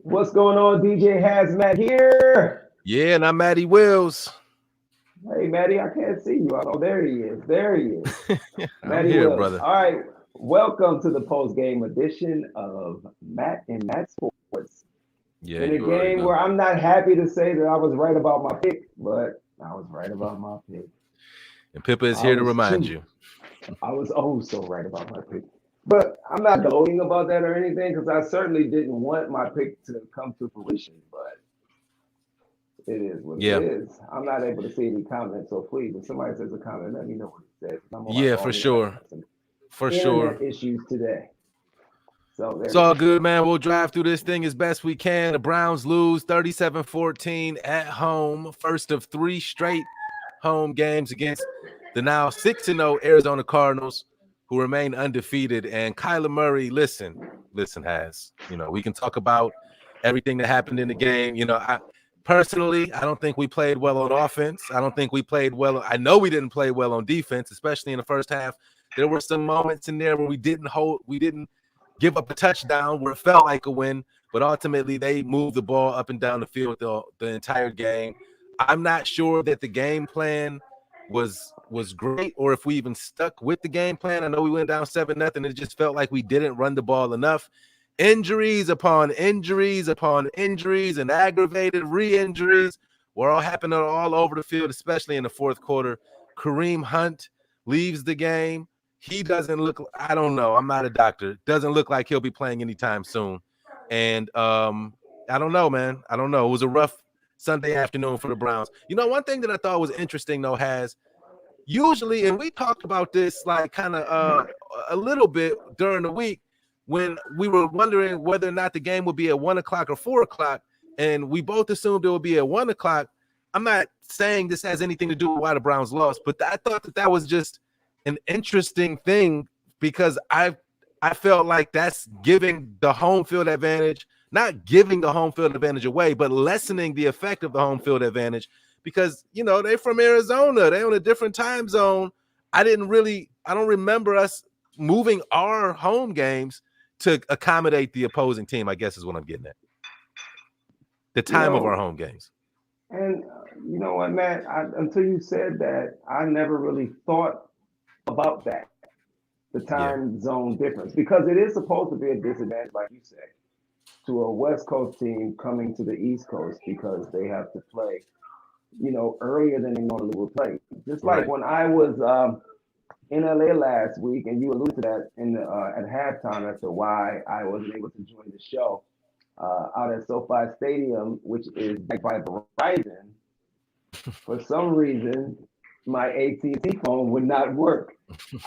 What's going on, DJ Hazmat here? Yeah, and I'm Matty Wills. Hey, Matty, I can't see you. Oh, there he is. There he is. I'm Matty here, Wills. brother. All right. Welcome to the post-game edition of Matt and Matt Sports. Yeah, In a you already game know. where I'm not happy to say that I was right about my pick, but I was right about my pick. And Pippa is I here to was remind too. you. I was oh so right about my pick. But I'm not gloating about that or anything because I certainly didn't want my pick to come to fruition. But it is what it Yeah, is. I'm not able to see any comments, so please, if somebody says a comment, let me know what it says. I'm on my yeah, phone for here. I sure. have some For internet sure. issues today. So It's there we all go. good, man. We'll drive through this thing as best we can. The Browns lose 37-14 at home. First of three straight home games against the now 6-0 Arizona Cardinals, who remain undefeated. And Kyler Murray, listen, Has. We can talk about everything that happened in the game. Personally, I don't think we played well on offense. I don't think we played well. I know we didn't play well on defense, especially in the first half. There were some moments in there where we didn't give up a touchdown where it felt like a win, but ultimately they moved the ball up and down the field the entire game. I'm not sure that the game plan was great or if we even stuck with the game plan. I know we went down 7-0. It just felt like we didn't run the ball enough. Injuries upon injuries upon injuries and aggravated re-injuries were all happening all over the field, especially in the fourth quarter. Kareem Hunt leaves the game. He doesn't look, I don't know, I'm not a doctor. Doesn't look like he'll be playing anytime soon. And I don't know, man. I don't know. It was a rough Sunday afternoon for the Browns. One thing that I thought was interesting, though, has usually, and we talked about this like kind of a little bit during the week when we were wondering whether or not the game would be at 1 o'clock or 4 o'clock, and we both assumed it would be at 1 o'clock. I'm not saying this has anything to do with why the Browns lost, but I thought that was just an interesting thing because I felt like that's giving the home field advantage, not giving the home field advantage away, but lessening the effect of the home field advantage because, they're from Arizona. They're on a different time zone. I don't remember us moving our home games to accommodate the opposing team, I guess is what I'm getting at. The time of our home games. And you know what, Matt? Until you said that, I never really thought about that, the Yeah. time zone difference, because it is supposed to be a disadvantage, like you say, to a West Coast team coming to the East Coast because they have to play, earlier than they normally would play. Just like Right. when I was in LA last week, and you alluded to that at halftime as to why I wasn't able to join the show out at SoFi Stadium, which is backed by Verizon. For some reason, my AT&T phone would not work.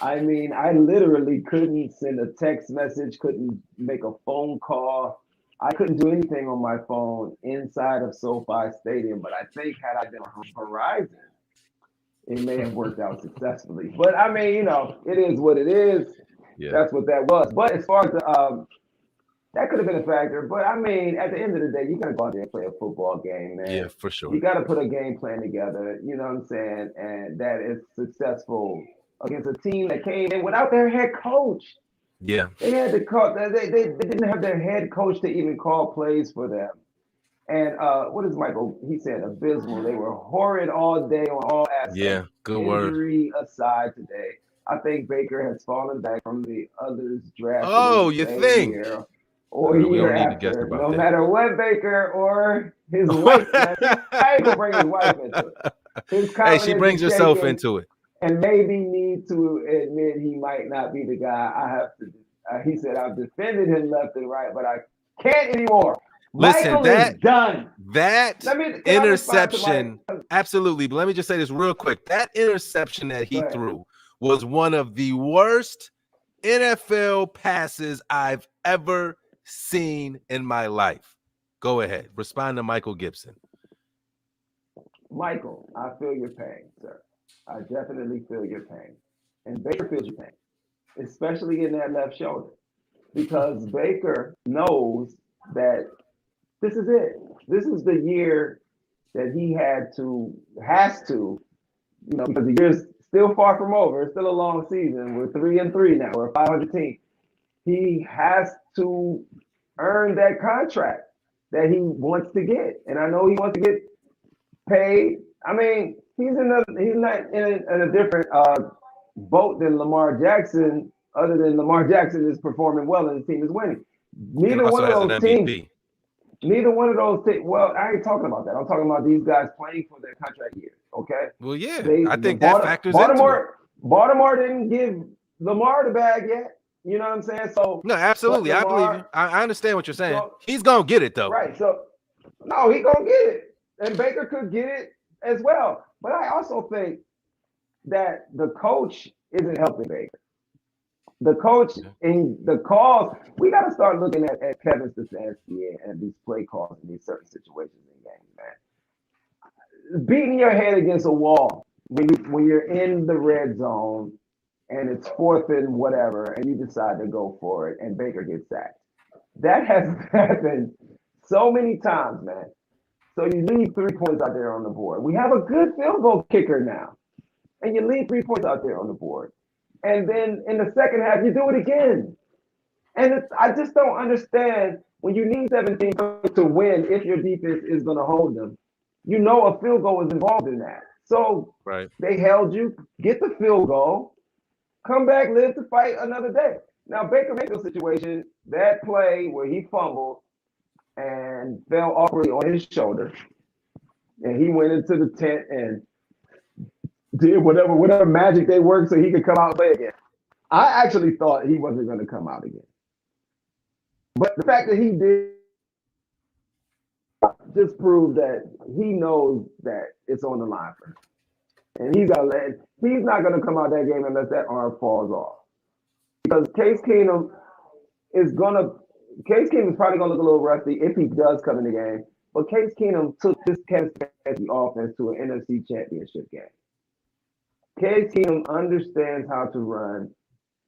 I mean, I literally couldn't send a text message, couldn't make a phone call. I couldn't do anything on my phone inside of SoFi Stadium. But I think had I been on Verizon, it may have worked out successfully. But I mean, it is what it is. Yeah. That's what that was. But as far as that could have been a factor. But I mean, at the end of the day, you got to go out there and play a football game, man. Yeah, for sure. You got to put a game plan together, you know what I'm saying? And that is successful against a team that came in without their head coach. Yeah. They had to call, they didn't have their head coach to even call plays for them. And what is Michael? He said abysmal. They were horrid all day on all aspects. Yeah, good word. Injury aside today, I think Baker has fallen back from the others drafted Oh, in the you same think? year or We year don't need to guess after. about No that. matter what Baker or his wife. I ain't gonna bring his wife into it. His Hey, she confidence brings is herself shaken, into it. and maybe need to admit he might not be the guy. I have to. He said I've defended him left and right, but I can't anymore. Listen, Michael is done. That Can I respond to interception, absolutely. But let me just say this real quick. That interception that he threw was one of the worst NFL passes I've ever seen in my life. Go ahead. Respond to Michael Gibson. Michael, I feel your pain, sir. I definitely feel your pain. And Baker feels your pain, especially in that left shoulder, because Baker knows that this is it. This is the year that he has to, because the year's still far from over. It's still a long season. We're 3-3 now. We're a 500 team. He has to earn that contract. that he wants to get. And I know he wants to get paid. I mean, he's not in a different boat than Lamar Jackson, other than Lamar Jackson is performing well and his team is winning. Neither one of those teams. Neither one of those teams. Well, I ain't talking about that. I'm talking about these guys playing for their contract years. Okay. Well, yeah, I think that factors into it. Baltimore didn't give Lamar the bag yet. You know what I'm saying? So no, absolutely, Lamar, I believe you. I understand what you're saying. So, he's gonna get it though. Right. So no, he's gonna get it, and Baker could get it as well. But I also think that the coach isn't helping Baker. The coach in the calls, we got to start looking at Kevin Stefanski and these play calls in these certain situations in games, man. Beating your head against a wall when you're in the red zone and it's 4th and whatever, and you decide to go for it, and Baker gets sacked. That has happened so many times, man. So you leave 3 points out there on the board. We have a good field goal kicker now, and you leave 3 points out there on the board. And then in the second half, you do it again. And I just don't understand when you need 17 points to win if your defense is going to hold them. You know a field goal is involved in that. So They held you, get the field goal, come back, live to fight another day. Now, Baker Mayfield situation, that play where he fumbled and fell awkwardly on his shoulder, and he went into the tent and did whatever magic they worked so he could come out and play again. I actually thought he wasn't going to come out again. But the fact that he did just proved that he knows that it's on the line for him. And he's not going to come out that game unless that arm falls off. Because Case Keenum is probably going to look a little rusty if he does come in the game. But Case Keenum took this Kevin Stefanski offense to an NFC championship game. Case Keenum understands how to run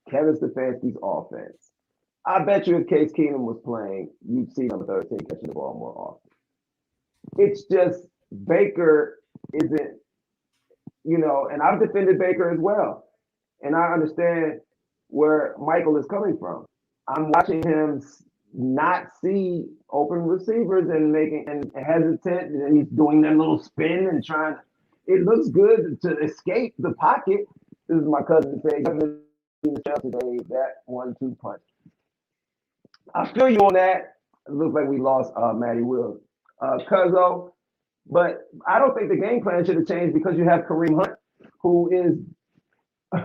Kevin Stefanski's offense. I bet you if Case Keenum was playing, you'd see number 13 catching the ball more often. It's just Baker isn't, and I've defended Baker as well. And I understand where Michael is coming from. I'm watching him not see open receivers and hesitant, and he's doing that little spin and trying. It looks good to escape the pocket. This is my cousin saying today that 1-2 punch. I feel you on that. It looks like we lost Matty Will, Cuzzo, but I don't think the game plan should have changed because you have Kareem Hunt, who is,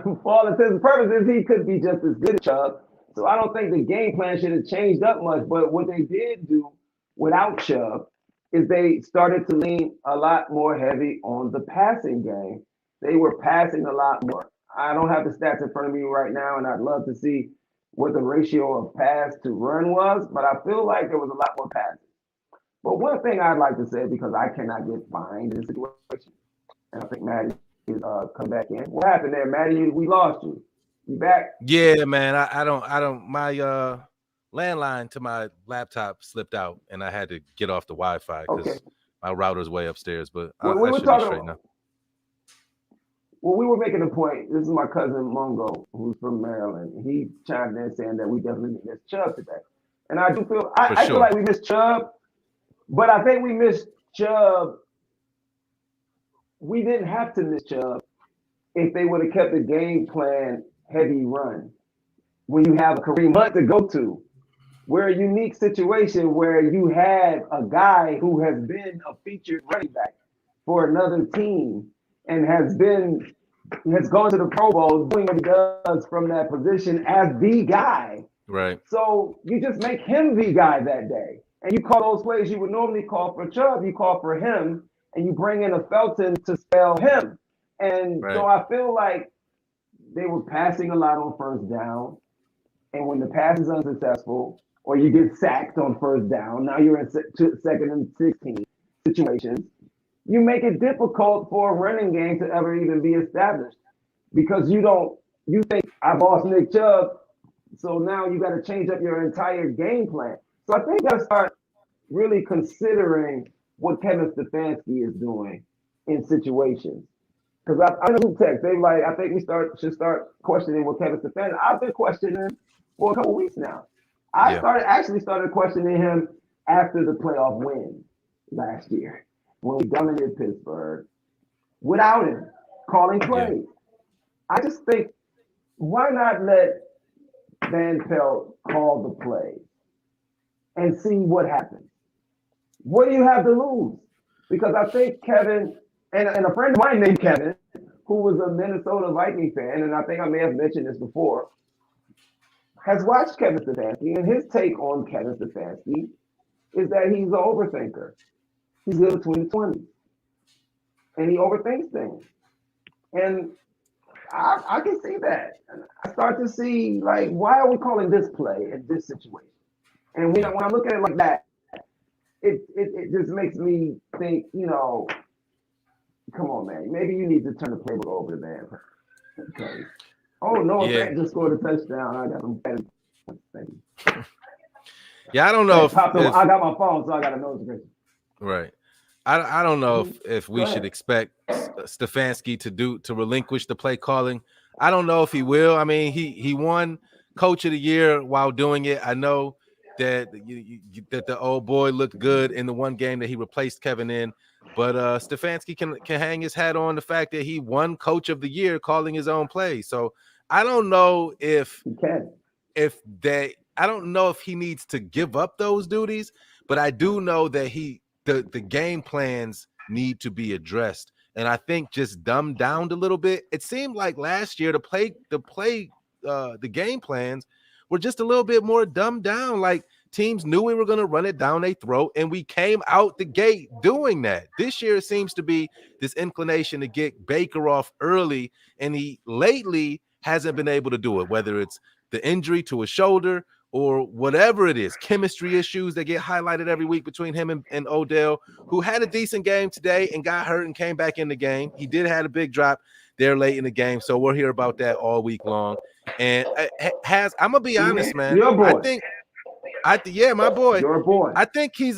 for all intents and purposes, he could be just as good as Chubb. So I don't think the game plan should have changed up much. But what they did do without Chubb is they started to lean a lot more heavy on the passing game. They were passing a lot more. I don't have the stats in front of me right now, and I'd love to see what the ratio of pass to run was, but I feel like there was a lot more passing. But one thing I'd like to say, because I cannot get fined in this situation, and I think Maddie is come back in. What happened there, Maddie? We lost you. You back? Yeah, man. I don't. My landline to my laptop slipped out, and I had to get off the Wi-Fi because my router's way upstairs. But I should be straight now. Well, we were making a point. This is my cousin Mungo, who's from Maryland. He chimed in saying that we definitely missed Chubb today, and I do feel I feel like we missed Chubb, but I think we missed Chubb. We didn't have to miss Chubb if they would have kept the game plan heavy run. When you have a Kareem Hunt to go to, we're a unique situation where you have a guy who has been a featured running back for another team and has gone to the Pro Bowl doing what he does from that position as the guy. Right. So you just make him the guy that day. And you call those plays you would normally call for Chubb, you call for him, and you bring in a Felton to spell him. And so I feel like they were passing a lot on first down. And when the pass is unsuccessful, or you get sacked on first down, now you're in second and 16 situations, you make it difficult for a running game to ever even be established because you think I've lost Nick Chubb, so now you got to change up your entire game plan. So I think you got to start really considering what Kevin Stefanski is doing in situations. Because I know text, they like, I think we should start questioning what Kevin Stefanski. I've been questioning him for a couple weeks now. I started questioning him after the playoff win last year when we dominated Pittsburgh without him calling plays. I just think, why not let Van Pelt call the plays and see what happens? What do you have to lose? Because I think Kevin, and a friend of mine named Kevin, who was a Minnesota Viking fan, and I think I may have mentioned this before, has watched Kevin Stefanski, and his take on Kevin Stefanski is that he's an overthinker. He's good between the 20s. And he overthinks things. And I can see that. I start to see, like, why are we calling this play in this situation? And when I look at it like that, it just makes me think, come on, man. Maybe you need to turn the playbook over there. Okay. Oh, no, just scored a touchdown. I got some better things. Yeah, I don't know if I got my phone, so I got a notification. Right. I don't know if we should expect Stefanski to relinquish the play calling. I don't know if he will. I mean, he won Coach of the Year while doing it. I know that that the old boy looked good in the one game that he replaced Kevin in, but Stefanski can hang his hat on the fact that he won Coach of the Year calling his own play. So I don't know if he needs to give up those duties, but I do know that the game plans need to be addressed, and I think just dumbed down a little bit. It seemed like last year the game plans were just a little bit more dumbed down. Like teams knew we were going to run it down their throat, and we came out the gate doing that. This year it seems to be this inclination to get Baker off early, and he lately hasn't been able to do it, whether it's the injury to his shoulder or whatever it is, chemistry issues that get highlighted every week between him and Odell, who had a decent game today and got hurt and came back in the game. He did have a big drop there late in the game, so we'll hear about that all week long. And I'm gonna be honest, man. Your boy. My boy. Your boy. After he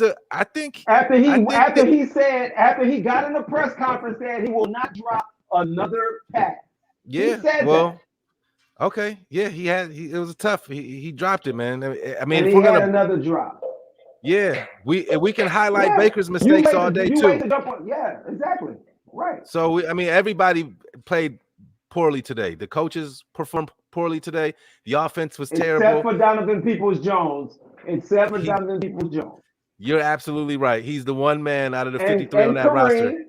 got in the press conference said he will not drop another pass. Yeah. He said well. That. Okay, yeah, it was tough. He dropped it, man. I mean, and if we're gonna another drop. Yeah, we can highlight Baker's mistakes all day too. Yeah, exactly. Right. So everybody played poorly today. The coaches performed poorly today. The offense was terrible. Except for Donovan Peoples-Jones. You're absolutely right. He's the one man out of the 53 on that roster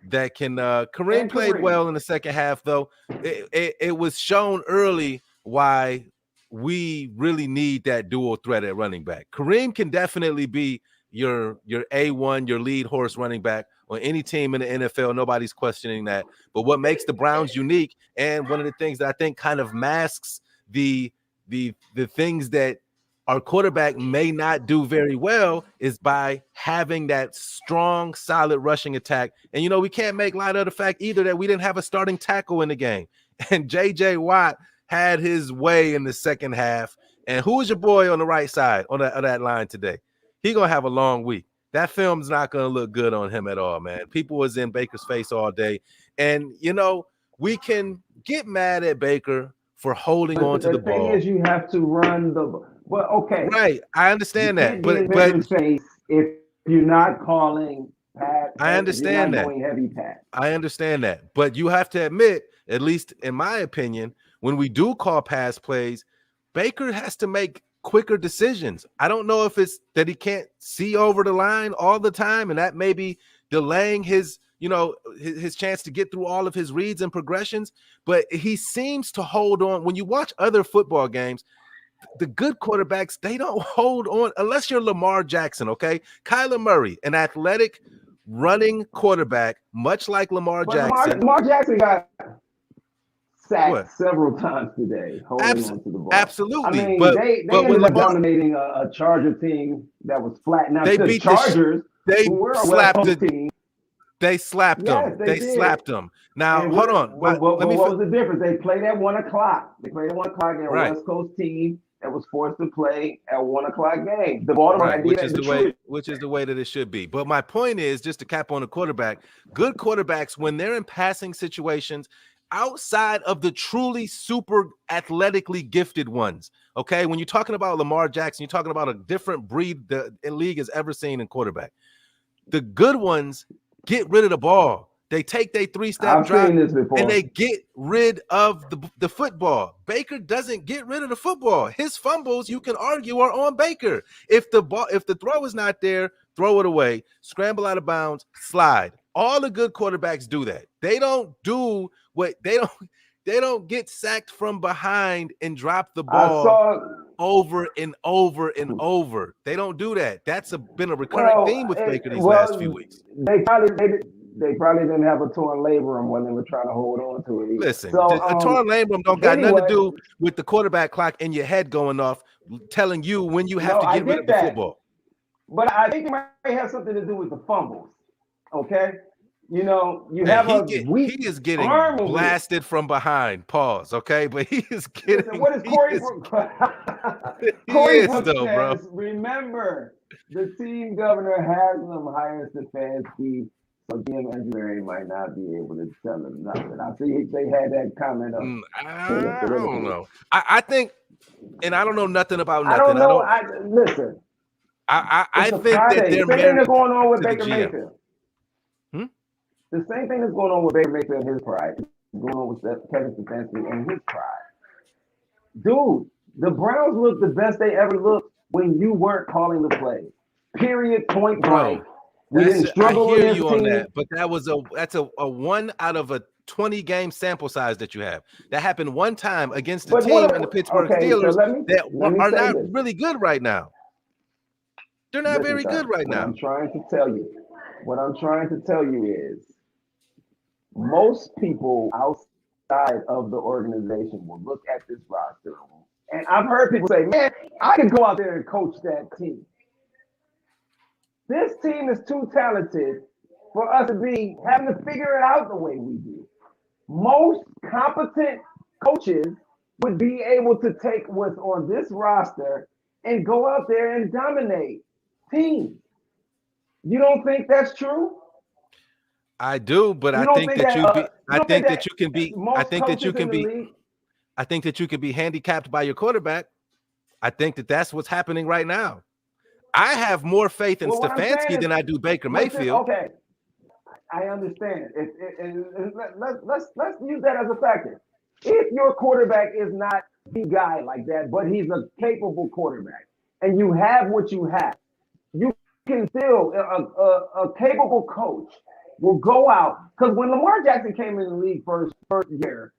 that can Kareem played well in the second half, though. It was shown early why we really need that dual threat at running back. Kareem can definitely be your A1, your lead horse running back on any team in the NFL. Nobody's questioning that. But what makes the Browns unique, and one of the things that I think kind of masks the things that our quarterback may not do very well, is by having that strong, solid rushing attack. And, we can't make light of the fact either that we didn't have a starting tackle in the game. And J.J. Watt had his way in the second half. And who was your boy on the right side on that line today? He going to have a long week. That film's not going to look good on him at all, man. People was in Baker's face all day. And, we can get mad at Baker for holding on to the ball. The thing is, you have to run the – well, okay. Right. I understand that. But if you're not calling pass, I understand that. Heavy pass. I understand that. But you have to admit, at least in my opinion, when we do call pass plays, Baker has to make quicker decisions. I don't know if it's that he can't see over the line all the time, and that may be delaying his chance to get through all of his reads and progressions, but he seems to hold on. When you watch other football games, the good quarterbacks, they don't hold on unless you're Lamar Jackson, okay? Kyler Murray, an athletic running quarterback, much like Lamar Jackson. Lamar Jackson got sacked several times today, holding on to the ball. Absolutely. I mean, they ended up dominating a Charger team that was flat. Now, the Chargers, they slapped them. They slapped them. Now, hold on. What was the difference? They played at 1 o'clock. They're a West Coast team that was forced to play at 1 o'clock game. The Baltimore which is the way that it should be. But my point is, just to cap on the quarterback, good quarterbacks, when they're in passing situations, outside of the truly super athletically gifted ones. Okay, when you're talking about Lamar Jackson, you're talking about a different breed the league has ever seen in quarterback. The good ones get rid of the ball. They take their three-step I've drop seen this before. and they get rid of the football. Baker doesn't get rid of the football. His fumbles, you can argue, are on Baker. If the throw is not there, throw it away, scramble out of bounds, slide. All the good quarterbacks do that. They don't do what they don't get sacked from behind and drop the ball over and over and over. They don't do that. That's been a recurrent theme with Baker these last few weeks. They probably didn't have a torn labrum when they were trying to hold on to it either. Listen, a torn labrum don't got nothing to do with the quarterback clock in your head going off, telling you when you have to get rid of the football. But I think it might have something to do with the fumbles. Okay, you know, you have he is getting blasted from behind. Pause. Okay, but he is getting. Listen, what is Corey? Corey Brooks says, bro. Remember, the team governor has them hire Stefanski. So Jim Engineering might not be able to tell them nothing. I see they had that comment up. I don't know. I think, and I don't know nothing about nothing. I don't know. Listen. I think that they're the same thing that's going on with Baker GM. Mayfield. The same thing that's going on with Baker Mayfield and his pride. Going on with Kevin Stefanski and his pride. Dude, the Browns looked the best they ever looked when you weren't calling the play. Period. Point blank. We didn't struggle I hear you team. on that, but that's a 1 out of a 20 game sample size that you have. That happened one time against the team in the Pittsburgh Steelers that are not really good right now. They're not very good right now. What I'm trying to tell you is most people outside of the organization will look at this roster, and I've heard people say, "Man, I could go out there and coach that team." This team is too talented for us to be having to figure it out the way we do. Most competent coaches would be able to take what's on this roster and go out there and dominate teams. You don't think that's true? I do, but I think that you can be handicapped by your quarterback. I think that that's what's happening right now. I have more faith in Stefanski than I do Baker Mayfield. Okay, I understand. Let's use that as a factor. If your quarterback is not the guy like that, but he's a capable quarterback, and you have what you have, you can still a capable coach will go out, because when Lamar Jackson came in the league first year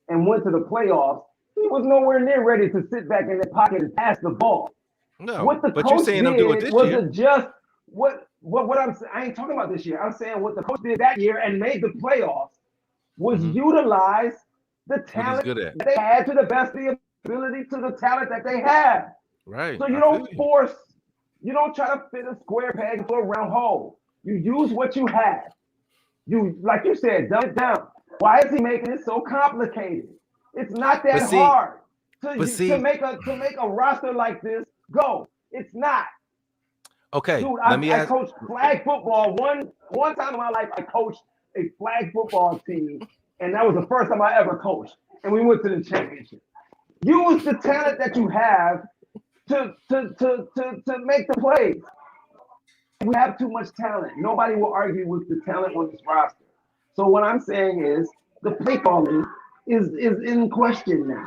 and went to the playoffs, he was nowhere near ready to sit back in the pocket and pass the ball. No, what the but coach you're saying did I'm doing this was year. Adjust what I'm saying. I ain't talking about this year. I'm saying what the coach did that year and made the playoffs was utilize the talent that they had to the best of the ability to the talent that they have. Right. So you don't try to fit a square peg into a round hole. You use what you have. You, like you said, dumb it down. Why is he making it so complicated? It's not that hard to make a roster like this go. It's not. Okay. Dude, I coached flag football. One time in my life, I coached a flag football team, and that was the first time I ever coached. And we went to the championship. Use the talent that you have to make the plays. We have too much talent. Nobody will argue with the talent on this roster. So what I'm saying is the play calling is in question now.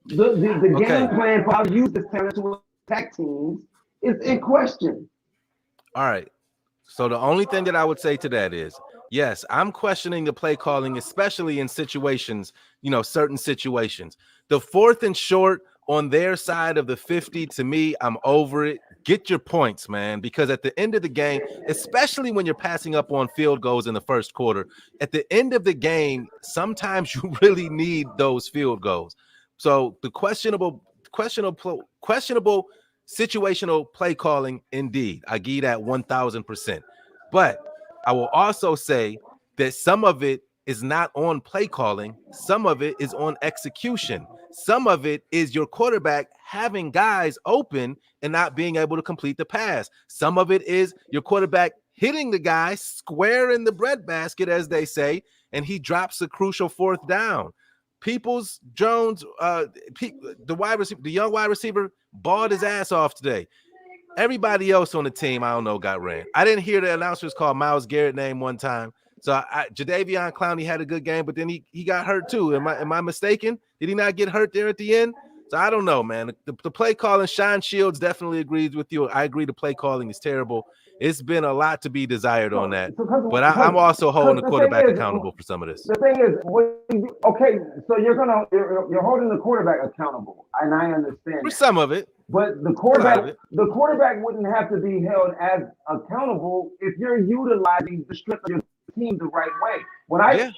The game plan for how to use this talent to attack teams is in question. All right. So the only thing that I would say to that is, yes, I'm questioning the play calling, especially in situations, certain situations. The 4th and short on their side of the 50, to me, I'm over it. Get your points, man, because at the end of the game, especially when you're passing up on field goals in the first quarter, at the end of the game, sometimes you really need those field goals. So the questionable situational play calling, indeed, I give that 1,000%. But I will also say that some of it is not on play calling. Some of it is on execution. Some of it is your quarterback having guys open and not being able to complete the pass. Some of it is your quarterback hitting the guy square in the breadbasket, as they say, and he drops a crucial fourth down. Peoples Jones, the young wide receiver, balled his ass off today. Everybody else on the team, I don't know, got ran. I didn't hear the announcers call Myles Garrett name one time. So Jadeveon Clowney had a good game, but then he got hurt too. Am I mistaken? Did he not get hurt there at the end? So I don't know, man. The play calling, Sean Shields definitely agrees with you. I agree the play calling is terrible. It's been a lot to be desired on that. But I'm also holding the quarterback accountable for some of this. The thing is, okay, so you're holding the quarterback accountable, and I understand for some of it. But the quarterback wouldn't have to be held as accountable if you're utilizing the strength of your team the right way.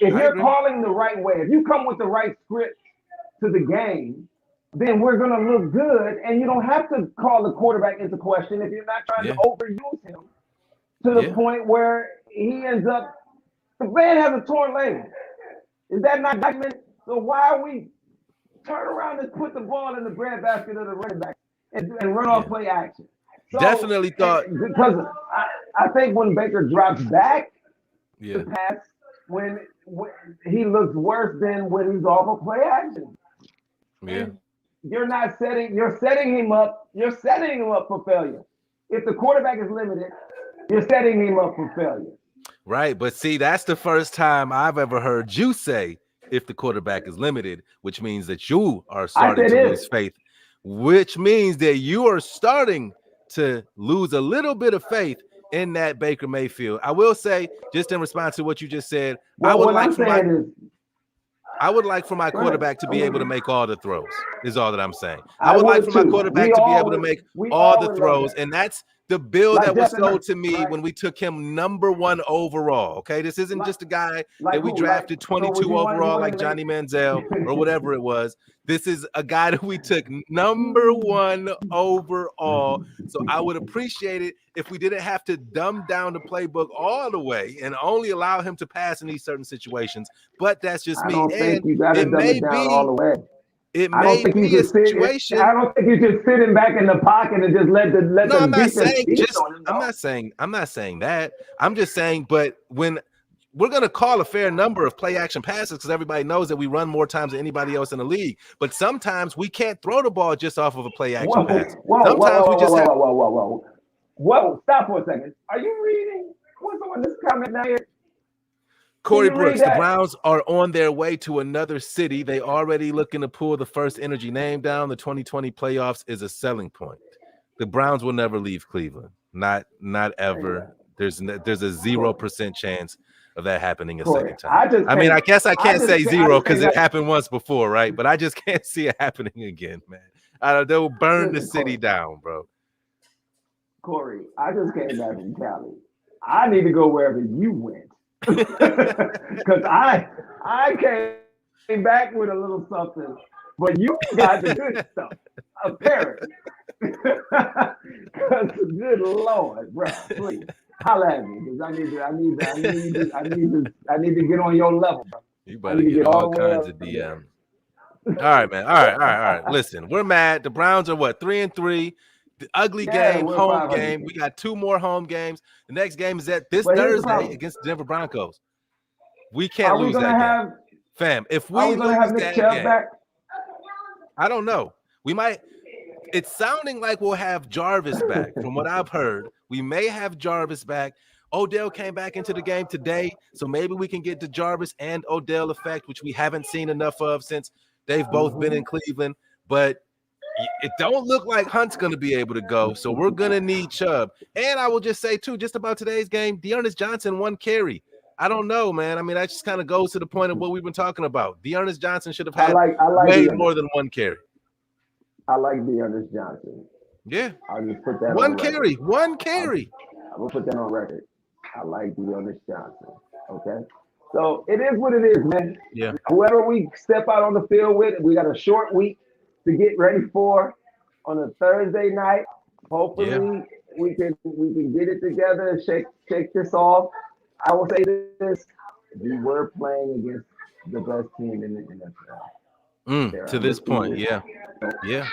If you're calling the right way, if you come with the right script to the game, then we're going to look good, and you don't have to call the quarterback into question if you're not trying to overuse him to the point where he ends up. The man has a torn leg. Is that not documented? So why are we turn around and put the ball in the breadbasket of the running back and run off play action? So, definitely thought because I think when Baker drops back to pass, when he looks worse than when he's off of play action. Yeah. And you're setting him up for failure. If the quarterback is limited, you're setting him up for failure. Right, but see, that's the first time I've ever heard you say if the quarterback is limited, which means that you are starting to lose faith, which means that you are starting to lose a little bit of faith in that Baker Mayfield. I will say, just in response to what you just said, I would like for my quarterback to be able to make all the throws, is all that I'm saying. I would like for my quarterback to be able to make all the throws, and that's the bill that was sold to me when we took him number 1 overall. Okay, this isn't just a guy that we drafted 22 overall like Johnny Manziel or whatever it was. This is a guy that we took number 1 overall. So I would appreciate it if we didn't have to dumb down the playbook all the way and only allow him to pass in these certain situations. But that's just me. And it may be all the way. It may be a situation. I don't think you just sitting back in the pocket and just let the no, I'm not saying that. I'm just saying, but when we're going to call a fair number of play action passes because everybody knows that we run more times than anybody else in the league. But sometimes we can't throw the ball just off of a play action pass. Sometimes we just Whoa, stop for a second. Are you reading? What's on this comment now here? Corey Brooks, the Browns are on their way to another city. They already looking to pull the First Energy name down. The 2020 playoffs is a selling point. The Browns will never leave Cleveland. Not ever. There's a 0% chance of that happening a second time. I mean, I guess I can't say zero because it happened once before, right? But I just can't see it happening again, man. They'll burn the city down, bro. Corey, I just came back from Cali. I need to go wherever you went. Because I came back with a little something, but you got the good stuff, apparently. Because good Lord, bro, please holla at me because I need to get on your level, bro. You better get all kinds of DMs. All right, man. All right. Listen, we're mad. The Browns are 3-3. The ugly game, home game. We got 2 more home games. The next game is this Thursday against the Denver Broncos. We can't lose that game. Fam, if we lose that game, I don't know. We might. It's sounding like we'll have Jarvis back. From what I've heard, we may have Jarvis back. Odell came back into the game today, so maybe we can get the Jarvis and Odell effect, which we haven't seen enough of since they've both been in Cleveland. But it don't look like Hunt's going to be able to go, so we're going to need Chubb. And I will just say, too, just about today's game, Dearness Johnson 1 carry. I don't know, man. I mean, that just kind of goes to the point of what we've been talking about. Dearness Johnson should have had way more than 1 carry. I like Dearness Johnson. Yeah. I'll just put that 1 carry. 1 carry. I will put that on record. I like Dearness Johnson. Okay? So it is what it is, man. Yeah. Whoever we step out on the field with, we got a short week to get ready for on a Thursday night. Hopefully we can get it together and shake this off. I will say this: we were playing against the best team in the NFL. To this point,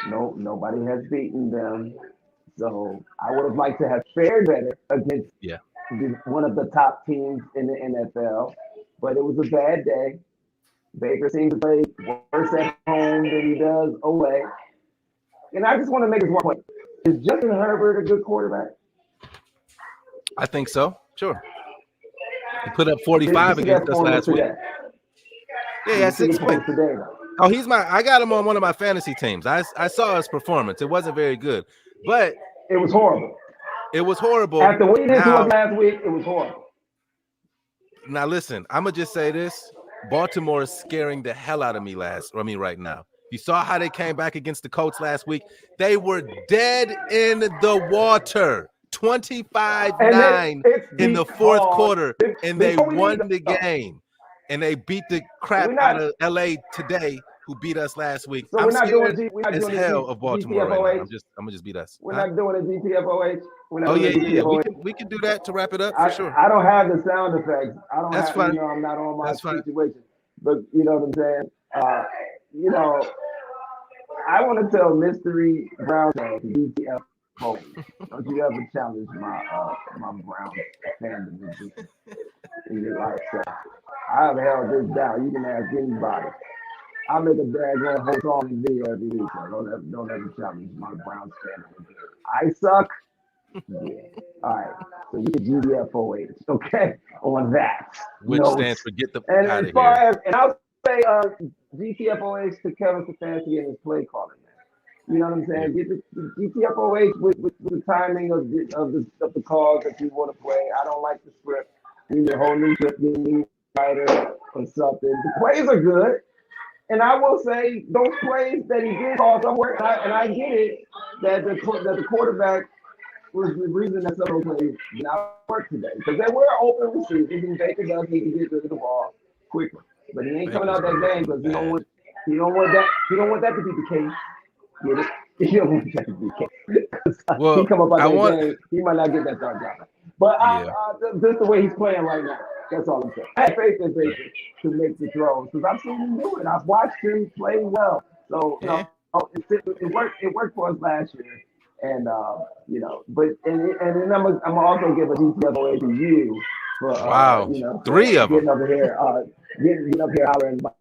Nobody has beaten them. So I would have liked to have fared better against one of the top teams in the NFL. but it was a bad day. Baker seems to play worse at home than he does away. And I just want to make this one point. Is Justin Herbert a good quarterback? I think so. Sure. He put up 45 against us last week. Yeah, he had 6 points today. Oh, I got him on one of my fantasy teams. I saw his performance. It wasn't very good, but it was horrible. It was horrible. After what he did to us last week, it was horrible. Now listen, I'm gonna just say this: Baltimore is scaring the hell out of me right now. You saw how they came back against the Colts last week. They were dead in the water, 25-9 in the fourth quarter, and they won the game. And they beat the crap out of LA today, who beat us last week. So I'm scared as hell of Baltimore right now. I'm gonna just beat us. We're not doing a GTFOH. Oh yeah. We can do that to wrap it up for sure. I don't have the sound effects. That's fine. You know, I'm not on my situation. But you know what I'm saying? You know, I want to tell Mystery Brown fans GTFOH. Don't you ever challenge my Brown fandom in your life. So I've held this down. You can ask anybody. I make a daggone whole song and video every week. So don't ever challenge my Browns fandom. I suck. Yeah. All right. So you can GDFOH, okay, on that. Which stands for get the and out as of far here. As, and I'll say GTFOH to Kevin Stefanski and his play calling. You know what I'm saying? Get the GTFOH with the timing of the calls that you want to play. I don't like the script. We need a whole new script, new writer or something. The plays are good. And I will say those plays that he did call somewhere, and I get it, that the quarterback was the reason that some of those plays did not work today. Because they were open receivers, and Baker does need to get rid of the ball quickly. But he ain't coming out that game because he don't want that to be the case. Get it? He don't want that to be the case. Well, he come up out that game, he might not get that start job. But just the way he's playing right now. That's all I'm saying. I have faith in Baker to make the throws because I've seen him do it. I've watched him play well. So you know, it worked. It worked for us last year, and you know. But and then I'm also give a GTFOA to you for you know, 3 of them getting over here, getting up here hollering about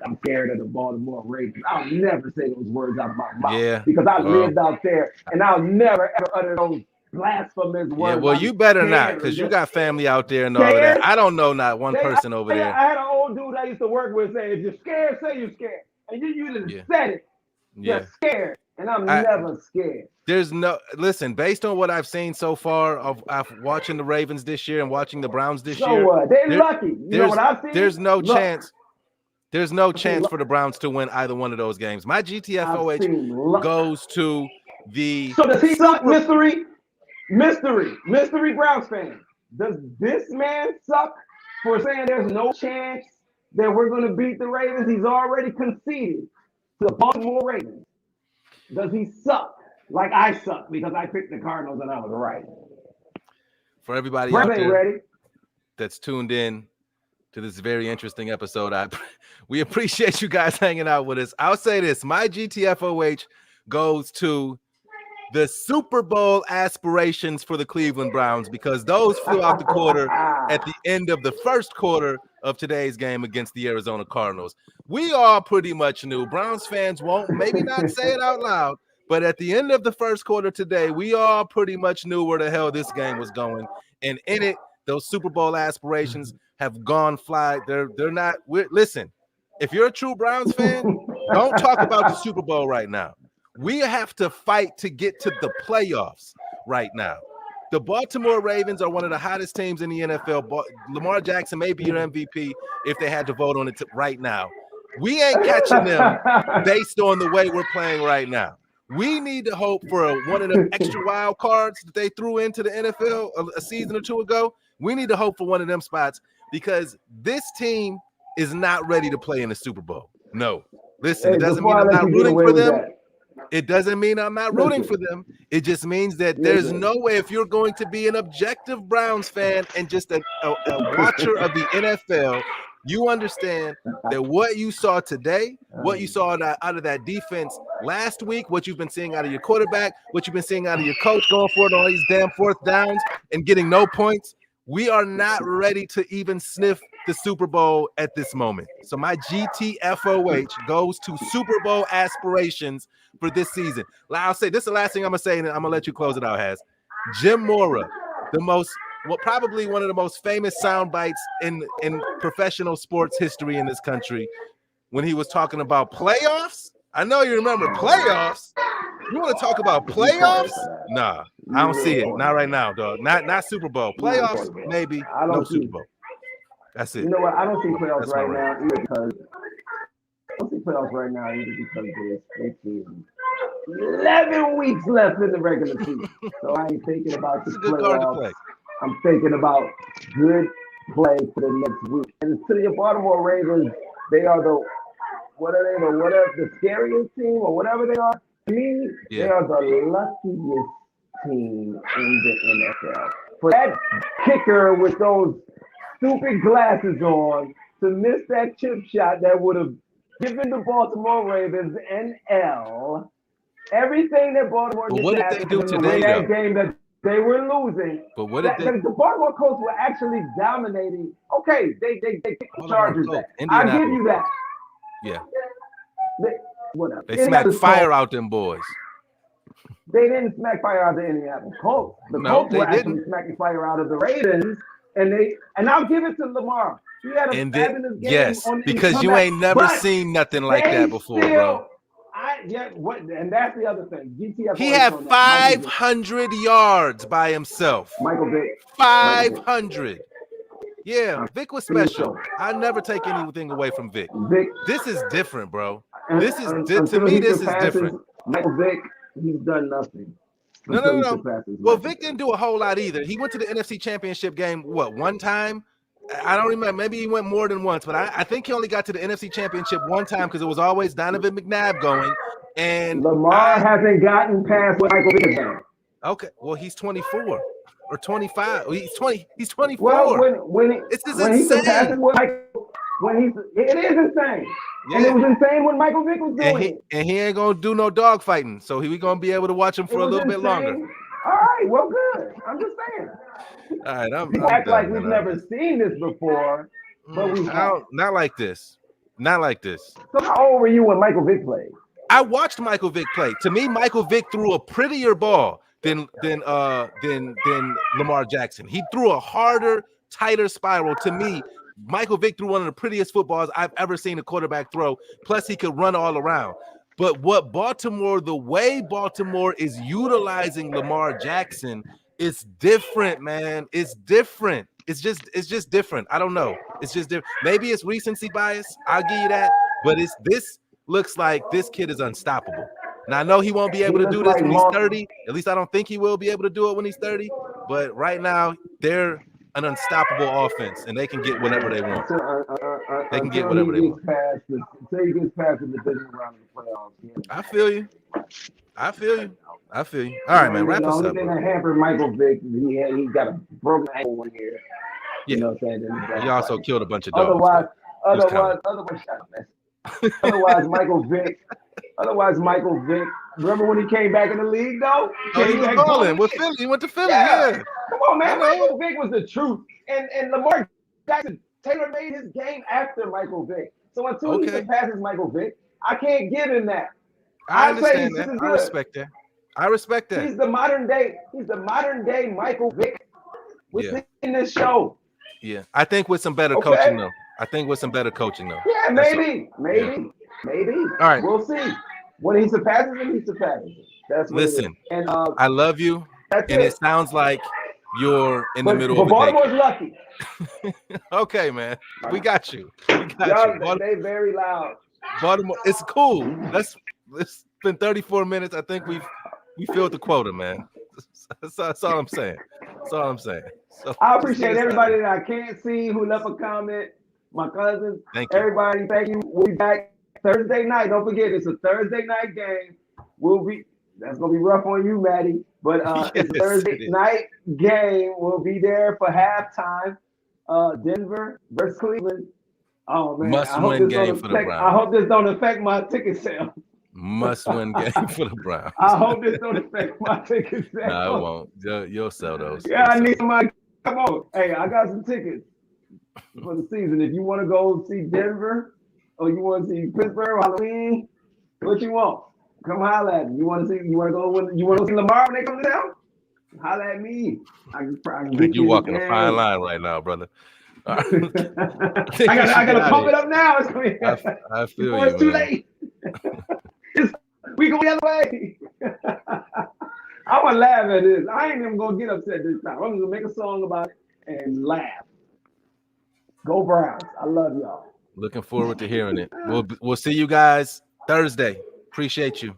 I'm scared of the Baltimore Ravens. I'll never say those words out of my mouth because I lived out there, and I'll never ever utter those blasphemous words. Yeah, well, you better not, because you got family out there and all of that. I don't know not one person over there. I had an old dude I used to work with say, if you're scared, say you're scared. And you just said it. You're scared. And I'm never scared. There's no, listen, based on what I've seen so far of watching the Ravens this year and watching the Browns this year. So what? They're lucky. You know what I've seen? There's no chance. There's no chance for the Browns to win either one of those games. My GTFOH goes to the. So does he suck, Mystery Browns fan? Does this man suck for saying there's no chance that we're going to beat the Ravens? He's already conceded to the Baltimore Ravens. Does he suck like I suck because I picked the Cardinals and I was right? For everybody out there that's tuned in to this very interesting episode, we appreciate you guys hanging out with us. I'll say this: my GTFOH goes to the Super Bowl aspirations for the Cleveland Browns, because those flew out the quarter at the end of the first quarter of today's game against the Arizona Cardinals. We all pretty much knew. Browns fans won't maybe not say it out loud, but at the end of the first quarter today, we all pretty much knew where the hell this game was going. And in it, those Super Bowl aspirations have gone fly. They're not. Listen, if you're a true Browns fan, don't talk about the Super Bowl right now. We have to fight to get to the playoffs right now. The Baltimore Ravens are one of the hottest teams in the NFL. Lamar Jackson may be your MVP if they had to vote on it right now. We ain't catching them based on the way we're playing right now. We need to hope for one of them extra wild cards that they threw into the NFL a season or two ago. We need to hope for one of them spots, because this team is not ready to play in the Super Bowl. No. Listen, it doesn't mean I'm not rooting for them. It doesn't mean I'm not rooting for them. It just means that there's no way, if you're going to be an objective Browns fan and just a watcher of the NFL, you understand that what you saw today, what you saw out of that defense last week, what you've been seeing out of your quarterback, what you've been seeing out of your coach going for it on all these damn fourth downs and getting no points, we are not ready to even sniff the Super Bowl at this moment. So my GTFOH goes to Super Bowl aspirations for this season. I'll say this is the last thing I'm gonna say, and I'm gonna let you close it out. Jim Mora, probably one of the most famous sound bites in professional sports history in this country, when he was talking about playoffs. I know you remember playoffs. You want to talk about playoffs? Nah, I don't see it. Not right now, dog. Not Super Bowl. Playoffs, maybe. No Super Bowl. That's it. You know what? I don't see playoffs right now either because there's 11 weeks left in the regular season. So I ain't thinking about the playoffs. I'm thinking about good play for the next week. And to your Baltimore Ravens, they are the scariest team or whatever they are. To me, they are the luckiest team in the NFL. For that kicker with those stupid glasses on to miss that chip shot that would have given the Baltimore Ravens an L. Everything that Baltimore did what did they do today, that game that they were losing. But what did the Baltimore Colts were actually dominating. Okay, they kicked the Chargers back. I give you that. Yeah. Whatever. They smacked fire out them boys. They didn't smack fire out the Indianapolis Colts. The Colts were actually smacking fire out of the Ravens, and I'll give it to Lamar. He had a fabulous game. Yes, because you ain't never seen nothing like that before, bro. And that's the other thing. He had 500 yards by himself. Michael Vick. 500. Yeah, Vic was special. I never take anything away from Vic. This is different, bro. This is different. Michael Vick, he's done nothing. No. Well, Vic didn't do a whole lot either. He went to the NFC Championship game, one time? I don't remember. Maybe he went more than once, but I think he only got to the NFC Championship one time because it was always Donovan McNabb going. And Lamar hasn't gotten past what Michael Vick has done. Okay, well, he's 24 or 25. He's 24. Well, it's insane. It is insane. Yeah. And it was insane when Michael Vick was doing it. And he ain't gonna do no dog fighting, so we gonna be able to watch him for a little bit longer. All right, well, good. I'm just saying. All right, I'm act like we've never seen this before, but we not like this. Not like this. So how old were you when Michael Vick played? I watched Michael Vick play. To me, Michael Vick threw a prettier ball than Lamar Jackson. He threw a harder, tighter spiral. To me, Michael Vick threw one of the prettiest footballs I've ever seen a quarterback throw. Plus, he could run all around. But the way Baltimore is utilizing Lamar Jackson is different, man. It's different. It's just different. I don't know. It's just different. Maybe it's recency bias. I'll give you that. But this looks like this kid is unstoppable. Now, I know he won't be able to do this when he's 30. At least I don't think he will be able to do it when he's 30. But right now, they're an unstoppable offense, and they can get whatever they want. They can get whatever they want. Until he gets past the division round of the playoffs. Yeah. I feel you. All right, man. Wrap us up. The only thing that hampered Michael Vick, he got a broken ankle one year. Yeah. You know what I'm saying? He also killed a bunch of dogs. Otherwise, Michael Vick. Remember when he came back in the league, though? He was balling with Philly. He went to Philly. Yeah. Come on, man. Michael Vick was the truth, and Lamar Jackson tailor-made his game after Michael Vick. So until he surpasses Michael Vick, I can't give him that. I understand that. I respect that. He's the modern day Michael Vick within this show. Yeah, I think with some better coaching though. Yeah, maybe. All right, we'll see. When he surpasses him, he surpasses him. That's what Listen, and I love you, and it sounds like you're in the middle of the Baltimore's lucky. Okay, man, we got you. They very loud. Baltimore, it's cool. It's been 34 minutes. I think we filled the quota, man. That's all I'm saying. So, I appreciate everybody that I can't see who left a comment. My cousins, everybody, thank you. We'll be back Thursday night. Don't forget, it's a Thursday night game. That's gonna be rough on you, Maddie. But it's a Thursday night game. We'll be there for halftime. Denver versus Cleveland. Oh man, must-win game for the Browns. I hope this don't affect my ticket sales. Must-win game for the Browns. I hope this don't affect my ticket sales. No, it won't. You'll sell those. Yeah, I need somebody. Come on. Hey, I got some tickets. for the season. If you want to go see Denver or you want to see Pittsburgh Halloween, what you want? Come holler at me. You want to see Lamar when they come to town? Holler at me. I can get You you walking a in. fine line right now, brother. I gotta pump it up now. I feel before you, it's too man. late. We go the other way. I'm gonna laugh at this. I ain't even gonna get upset this time. I'm gonna make a song about it and laugh. Go Browns. I love y'all. Looking forward to hearing it. We'll see you guys Thursday. Appreciate you.